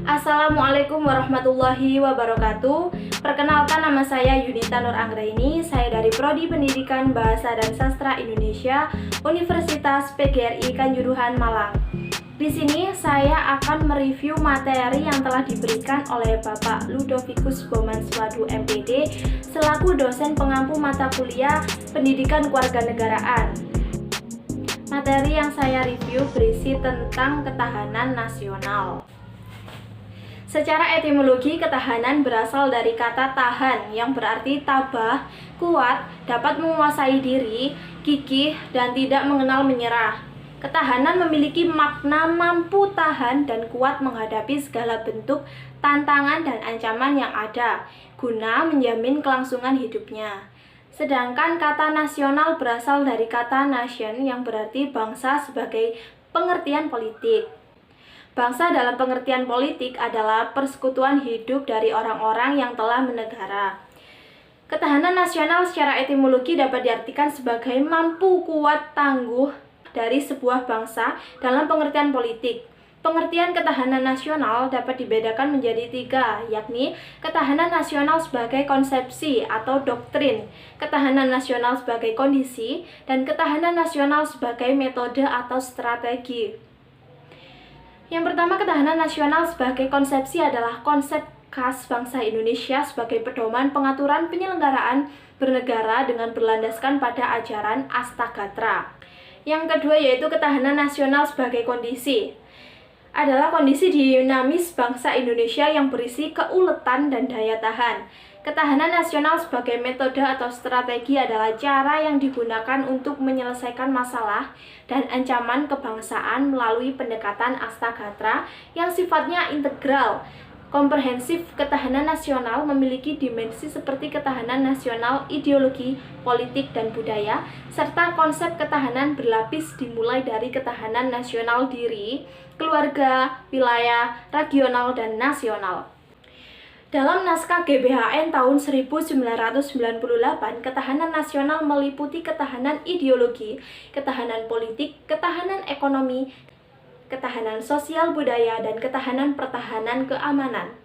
Assalamualaikum warahmatullahi wabarakatuh. Perkenalkan, nama saya Yunita Nur Anggraini. Saya dari Prodi Pendidikan Bahasa dan Sastra Indonesia, Universitas PGRI Kanjuruhan Malang. Di sini saya akan mereview materi yang telah diberikan oleh Bapak Ludovicus Bomanswadu MPD selaku dosen pengampu mata kuliah Pendidikan Kewarganegaraan. Materi yang saya review berisi tentang ketahanan nasional. Secara etimologi, ketahanan berasal dari kata tahan yang berarti tabah, kuat, dapat menguasai diri, gigih, dan tidak mengenal menyerah. Ketahanan memiliki makna mampu tahan dan kuat menghadapi segala bentuk tantangan dan ancaman yang ada, guna menjamin kelangsungan hidupnya. Sedangkan kata nasional berasal dari kata nation yang berarti bangsa sebagai pengertian politik. Bangsa dalam pengertian politik adalah persekutuan hidup dari orang-orang yang telah menegara. Ketahanan nasional secara etimologi dapat diartikan sebagai mampu, kuat, tangguh dari sebuah bangsa dalam pengertian politik. Pengertian ketahanan nasional dapat dibedakan menjadi tiga, yakni ketahanan nasional sebagai konsepsi atau doktrin, ketahanan nasional sebagai kondisi, dan ketahanan nasional sebagai metode atau strategi. Yang pertama, ketahanan nasional sebagai konsepsi adalah konsep khas bangsa Indonesia sebagai pedoman pengaturan penyelenggaraan bernegara dengan berlandaskan pada ajaran Astagatra. Yang kedua yaitu ketahanan nasional sebagai kondisi. Adalah kondisi dinamis bangsa Indonesia yang berisi keuletan dan daya tahan. Ketahanan nasional sebagai metode atau strategi adalah cara yang digunakan untuk menyelesaikan masalah dan ancaman kebangsaan melalui pendekatan Astagatra yang sifatnya integral. Komprehensif. Ketahanan nasional memiliki dimensi seperti ketahanan nasional ideologi, politik, dan budaya, serta konsep ketahanan berlapis dimulai dari ketahanan nasional diri, keluarga, wilayah, regional, dan nasional. Dalam naskah GBHN tahun 1998, ketahanan nasional meliputi ketahanan ideologi, ketahanan politik, ketahanan ekonomi, ketahanan sosial budaya, dan ketahanan pertahanan keamanan.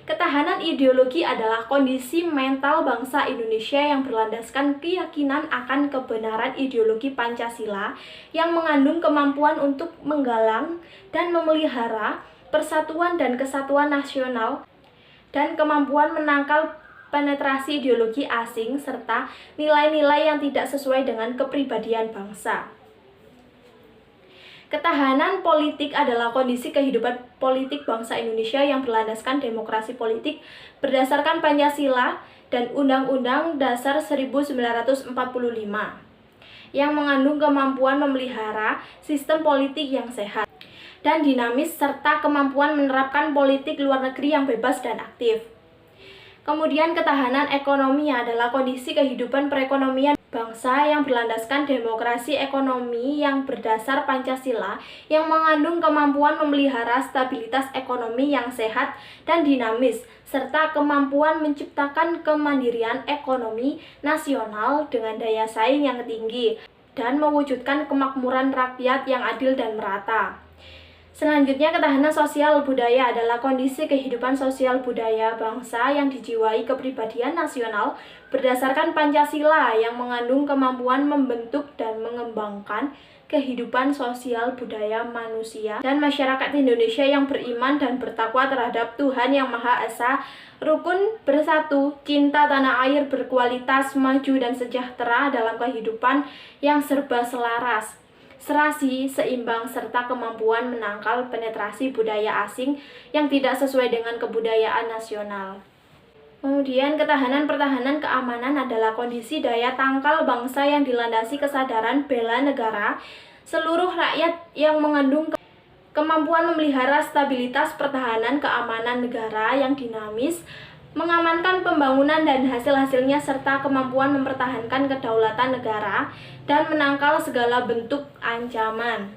Ketahanan ideologi adalah kondisi mental bangsa Indonesia yang berlandaskan keyakinan akan kebenaran ideologi Pancasila yang mengandung kemampuan untuk menggalang dan memelihara persatuan dan kesatuan nasional dan kemampuan menangkal penetrasi ideologi asing serta nilai-nilai yang tidak sesuai dengan kepribadian bangsa. Ketahanan politik adalah kondisi kehidupan politik bangsa Indonesia yang berlandaskan demokrasi politik berdasarkan Pancasila dan Undang-Undang Dasar 1945 yang mengandung kemampuan memelihara sistem politik yang sehat dan dinamis serta kemampuan menerapkan politik luar negeri yang bebas dan aktif. Kemudian ketahanan ekonomi adalah kondisi kehidupan perekonomian bangsa yang berlandaskan demokrasi ekonomi yang berdasar Pancasila yang mengandung kemampuan memelihara stabilitas ekonomi yang sehat dan dinamis serta kemampuan menciptakan kemandirian ekonomi nasional dengan daya saing yang tinggi dan mewujudkan kemakmuran rakyat yang adil dan merata. Selanjutnya, ketahanan sosial budaya adalah kondisi kehidupan sosial budaya bangsa yang dijiwai kepribadian nasional berdasarkan Pancasila yang mengandung kemampuan membentuk dan mengembangkan kehidupan sosial budaya manusia dan masyarakat Indonesia yang beriman dan bertakwa terhadap Tuhan Yang Maha Esa, rukun, bersatu, cinta tanah air, berkualitas, maju, dan sejahtera dalam kehidupan yang serba selaras, serasi, seimbang, serta kemampuan menangkal penetrasi budaya asing yang tidak sesuai dengan kebudayaan nasional. Kemudian ketahanan pertahanan keamanan adalah kondisi daya tangkal bangsa yang dilandasi kesadaran bela negara, seluruh rakyat yang mengandung kemampuan memelihara stabilitas pertahanan keamanan negara yang dinamis, mengamankan pembangunan dan hasil-hasilnya serta kemampuan mempertahankan kedaulatan negara dan menangkal segala bentuk ancaman.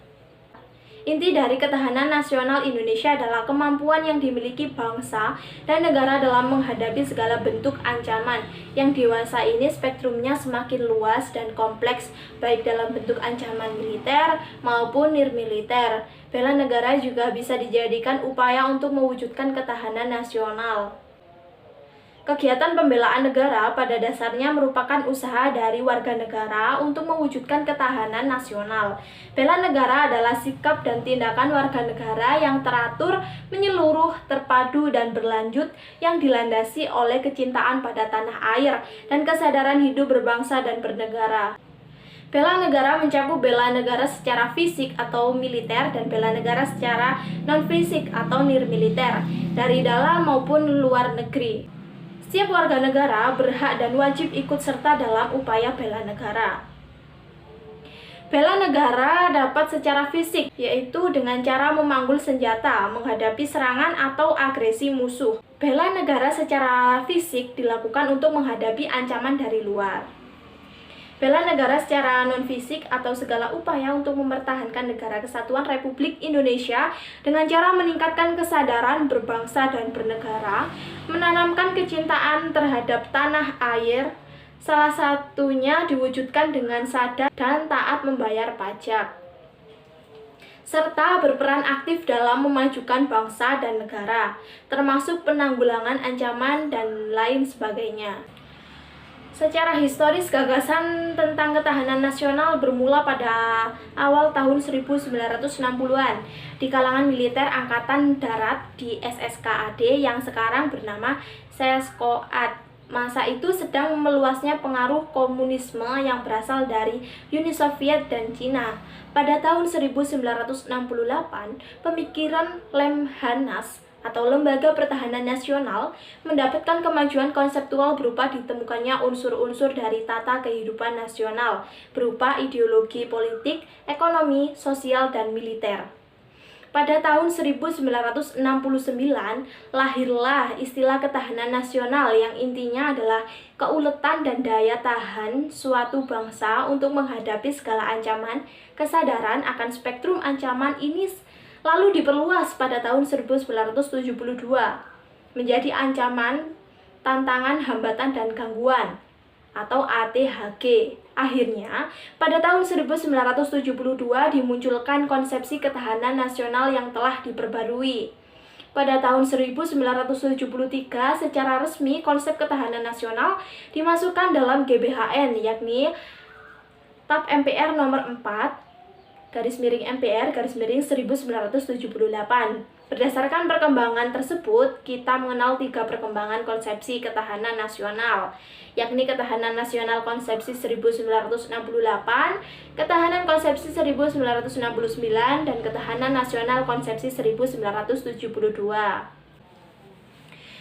Inti dari ketahanan nasional Indonesia adalah kemampuan yang dimiliki bangsa dan negara dalam menghadapi segala bentuk ancaman. Yang dewasa ini spektrumnya semakin luas dan kompleks, baik dalam bentuk ancaman militer maupun nirmiliter. Bela negara juga bisa dijadikan upaya untuk mewujudkan ketahanan nasional. Kegiatan pembelaan negara pada dasarnya merupakan usaha dari warga negara untuk mewujudkan ketahanan nasional. Bela negara adalah sikap dan tindakan warga negara yang teratur, menyeluruh, terpadu, dan berlanjut yang dilandasi oleh kecintaan pada tanah air dan kesadaran hidup berbangsa dan bernegara. Bela negara mencakup bela negara secara fisik atau militer dan bela negara secara non-fisik atau nirmiliter, dari dalam maupun luar negeri. Setiap warga negara berhak dan wajib ikut serta dalam upaya bela negara. Bela negara dapat secara fisik, yaitu dengan cara memanggul senjata, menghadapi serangan atau agresi musuh. Bela negara secara fisik dilakukan untuk menghadapi ancaman dari luar. Bela negara secara non-fisik atau segala upaya untuk mempertahankan negara kesatuan Republik Indonesia dengan cara meningkatkan kesadaran berbangsa dan bernegara, menanamkan kecintaan terhadap tanah air, salah satunya diwujudkan dengan sadar dan taat membayar pajak, serta berperan aktif dalam memajukan bangsa dan negara, termasuk penanggulangan ancaman dan lain sebagainya. Secara historis, gagasan tentang ketahanan nasional bermula pada awal tahun 1960-an di kalangan militer Angkatan Darat di SSKAD yang sekarang bernama Seskoad. Masa itu sedang meluasnya pengaruh komunisme yang berasal dari Uni Soviet dan Cina. Pada tahun 1968, pemikiran Lemhanas atau Lembaga Pertahanan Nasional mendapatkan kemajuan konseptual berupa ditemukannya unsur-unsur dari tata kehidupan nasional berupa ideologi politik, ekonomi, sosial, dan militer. Pada tahun 1969, lahirlah istilah ketahanan nasional yang intinya adalah keuletan dan daya tahan suatu bangsa untuk menghadapi segala ancaman. Kesadaran akan spektrum ancaman ini lalu diperluas pada tahun 1972 menjadi ancaman, tantangan, hambatan, dan gangguan atau ATHG. Akhirnya, pada tahun 1972 dimunculkan konsepsi ketahanan nasional yang telah diperbarui. Pada tahun 1973, secara resmi konsep ketahanan nasional dimasukkan dalam GBHN, yakni TAP MPR nomor 4 /MPR /1978. Berdasarkan perkembangan tersebut, kita mengenal 3 perkembangan konsepsi ketahanan nasional, yakni ketahanan nasional konsepsi 1968, ketahanan konsepsi 1969, dan ketahanan nasional konsepsi 1972.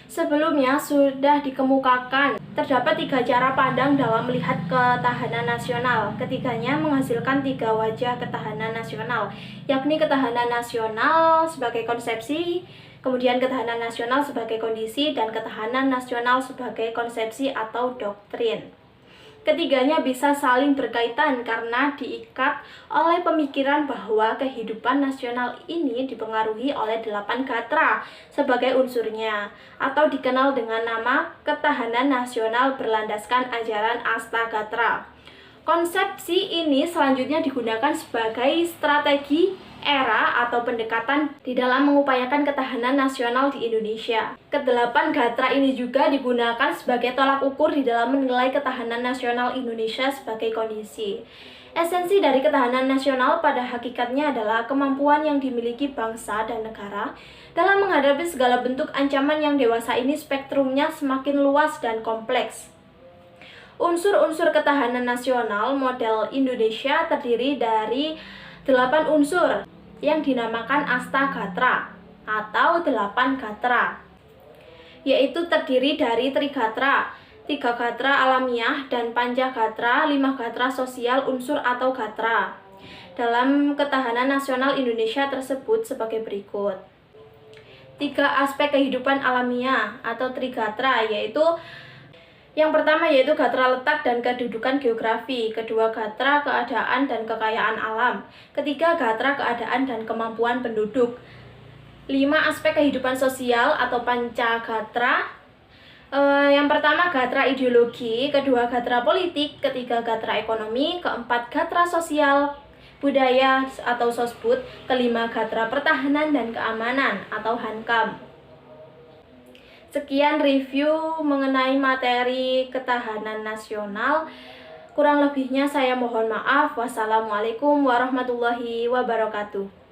Sebelumnya sudah dikemukakan, terdapat 3 cara pandang dalam melihat ketahanan nasional. Ketiganya menghasilkan 3 wajah ketahanan nasional, yakni ketahanan nasional sebagai konsepsi, kemudian ketahanan nasional sebagai kondisi, dan ketahanan nasional sebagai konsepsi atau doktrin. Ketiganya bisa saling berkaitan karena diikat oleh pemikiran bahwa kehidupan nasional ini dipengaruhi oleh 8 gatra sebagai unsurnya, atau dikenal dengan nama ketahanan nasional berlandaskan ajaran Astagatra. Konsepsi ini selanjutnya digunakan sebagai strategi era atau pendekatan di dalam mengupayakan ketahanan nasional di Indonesia. Kedelapan gatra ini juga digunakan sebagai tolak ukur di dalam menilai ketahanan nasional Indonesia sebagai kondisi. Esensi dari ketahanan nasional pada hakikatnya adalah kemampuan yang dimiliki bangsa dan negara dalam menghadapi segala bentuk ancaman yang dewasa ini spektrumnya semakin luas dan kompleks. Unsur-unsur ketahanan nasional model Indonesia terdiri dari 8 unsur yang dinamakan Astagatra atau 8 gatra, yaitu terdiri dari Trigatra, 3 gatra alamiah, dan Pancagatra, 5 gatra sosial unsur atau gatra. Dalam ketahanan nasional Indonesia tersebut sebagai berikut. 3 aspek kehidupan alamiah atau Trigatra, yaitu Yang pertama yaitu gatra letak dan kedudukan geografi, kedua gatra keadaan dan kekayaan alam, ketiga gatra keadaan dan kemampuan penduduk, 5 aspek kehidupan sosial atau pancagatra. Yang pertama gatra ideologi, kedua gatra politik, ketiga gatra ekonomi, keempat gatra sosial budaya atau sosbud, kelima gatra pertahanan dan keamanan atau hankam. Sekian review mengenai materi ketahanan nasional. Kurang lebihnya saya mohon maaf. Wassalamualaikum warahmatullahi wabarakatuh.